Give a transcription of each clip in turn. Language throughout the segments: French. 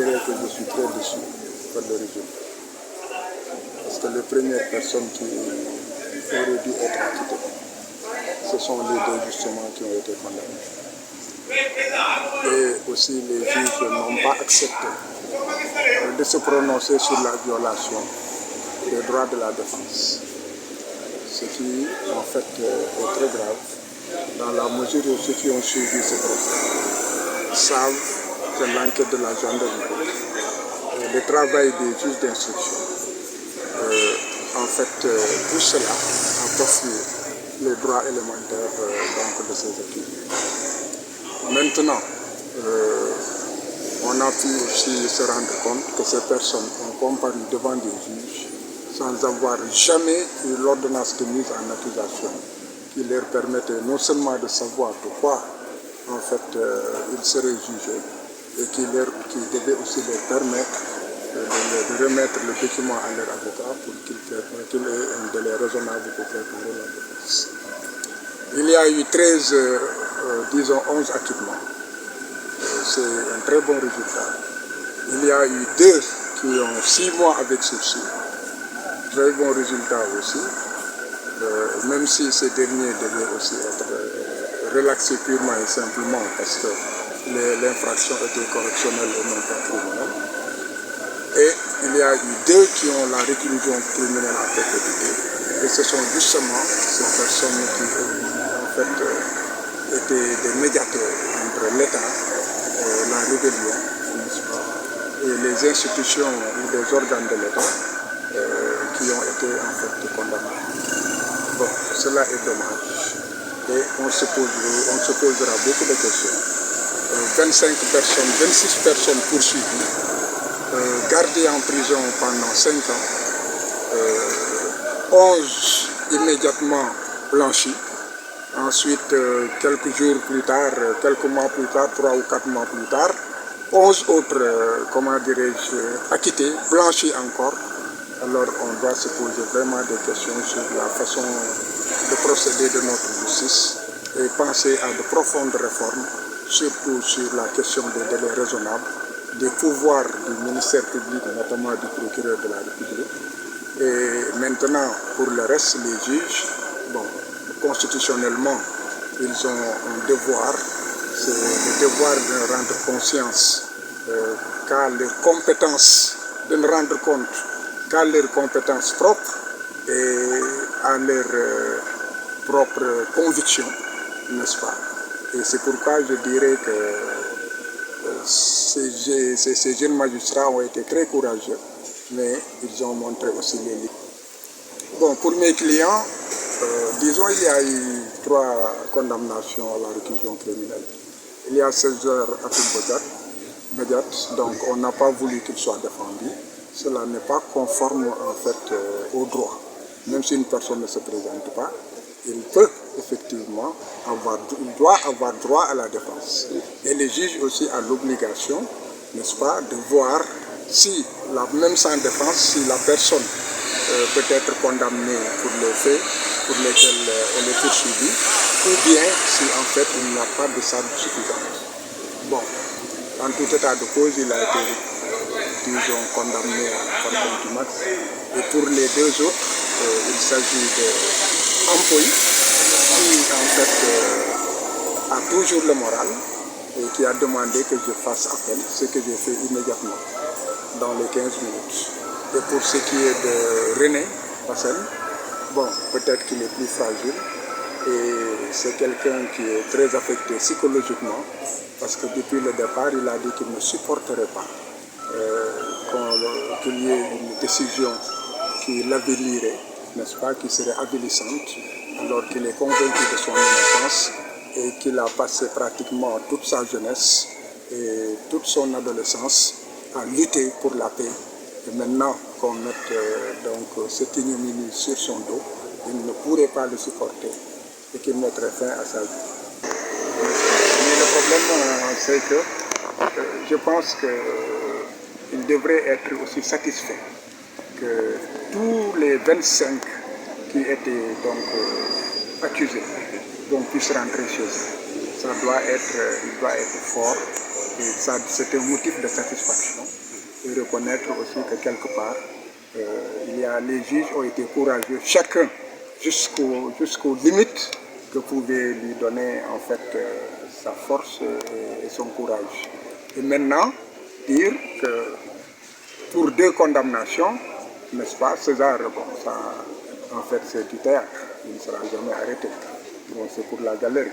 dirais que je suis très déçu par le résultat. Parce que les premières personnes qui auraient dû être acquittées, ce sont les deux justement qui ont été condamnés. Et aussi les juges n'ont pas accepté de se prononcer sur la violation des droits de la défense. Ce qui en fait est très grave dans la mesure où ceux qui ont suivi ce procès savent que l'enquête de la gendarmerie, le travail des juges d'instruction, en fait tout cela a bafoué les droits élémentaires donc, de ces accusés. Maintenant, on a pu aussi se rendre compte que ces personnes ont comparu devant des juges sans avoir jamais eu l'ordonnance de mise en accusation qui leur permettait non seulement de savoir de quoi en fait ils seraient jugés et qui devait aussi leur permettre de remettre le document à leur avocat pour qu'il ait un délai raisonnable pour préparer la défense. Il y a eu 13, disons 11 acquittements. C'est un très bon résultat. Il y a eu 2 qui ont 6 mois avec sursis. Très bon résultat aussi, même si ces derniers devaient aussi être relaxés purement et simplement parce que l'infraction était correctionnelle et non pas criminelle. Et il y a eu 2 qui ont la réclusion criminelle à perpétuité. Et ce sont justement ces personnes qui en fait étaient des médiateurs entre l'État, la rébellion, et les institutions ou les organes de l'État qui ont été en fait condamnés. Bon, cela est dommage. Et on se posera beaucoup de questions. 25 personnes, 26 personnes poursuivies, gardées en prison pendant 5 ans, 11 immédiatement blanchis. Ensuite, quelques jours plus tard, quelques mois plus tard, 3 ou 4 mois plus tard, 11 autres, comment dirais-je, acquittés, blanchis encore. Alors on doit se poser vraiment des questions sur la façon de procéder de notre justice et penser à de profondes réformes, surtout sur la question des délais raisonnables, des pouvoirs du ministère public, notamment du procureur de la République. Et maintenant, pour le reste, les juges, bon, constitutionnellement, ils ont un devoir, c'est le devoir de rendre conscience qu'à leurs compétences, de ne rendre compte qu'à leurs compétences propres et à leurs propres convictions, n'est-ce pas? Et c'est pourquoi je dirais que ces jeunes magistrats ont été très courageux, mais ils ont montré aussi les limites. Bon, pour mes clients, disons il y a eu 3 condamnations à la réclusion criminelle. Il y a 16 heures à Badiat, donc on n'a pas voulu qu'il soit défendu. Cela n'est pas conforme en fait au droit. Même si une personne ne se présente pas, il peut effectivement il doit avoir droit à la défense. Et les juges aussi ont l'obligation, n'est-ce pas, de voir si, même sans défense, si la personne peut être condamnée pour les faits pour lesquels elle est poursuivie, ou bien si en fait il n'y a pas de charge suffisante. Bon, en tout état de cause, il a été, disons, condamné à la peine du max. Et pour les 2 autres, il s'agit d'Ampoy, qui en fait a toujours le moral et qui a demandé que je fasse appel, ce que j'ai fait immédiatement, dans les 15 minutes. Et pour ce qui est de René Bassel, bon, peut-être qu'il est plus fragile et c'est quelqu'un qui est très affecté psychologiquement parce que depuis le départ, il a dit qu'il ne supporterait pas qu'il y ait une décision qui l'avilirait, n'est-ce pas, qui serait avilissante, alors qu'il est convaincu de son innocence et qu'il a passé pratiquement toute sa jeunesse et toute son adolescence à lutter pour la paix. Et maintenant qu'on mette donc cette ignominie sur son dos, il ne pourrait pas le supporter et qu'il mettrait fin à sa vie. Mais le problème, c'est que je pense qu'il devrait être aussi satisfait que tous les 25 qui étaient donc accusés puissent rentrer chez eux. Il doit être fort Et ça, c'est un motif de satisfaction. Et reconnaître aussi que quelque part, les juges ont été courageux, chacun jusqu'aux limites que pouvait lui donner en fait sa force et son courage. Et maintenant, dire que pour 2 condamnations, n'est-ce pas, César, bon, ça, en fait, c'est du théâtre, il ne sera jamais arrêté. Bon, c'est pour la galerie.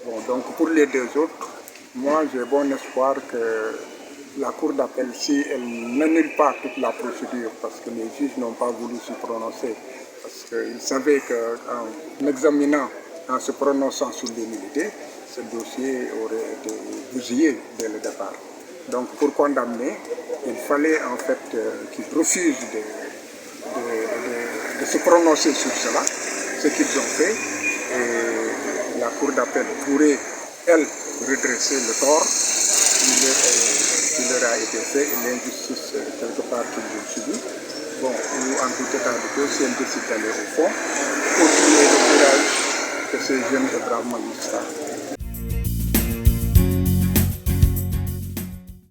Bon, donc pour les 2 autres, moi j'ai bon espoir que la Cour d'appel, si elle n'annule pas toute la procédure, parce que les juges n'ont pas voulu s'y prononcer, parce qu'ils savaient qu'en examinant, en se prononçant sur l'immunité, ce dossier aurait été bousillé dès le départ. Donc pour condamner, il fallait en fait qu'ils refusent de se prononcer sur cela, ce qu'ils ont fait, et la Cour d'appel pourrait, elle, redresser le tort qui leur a été fait et l'injustice quelque part qu'ils ont subi. Bon, ou en tout état de cause, si elle décide d'aller au fond, pour qu'il y ait le courage que ces jeunes et braves magistrats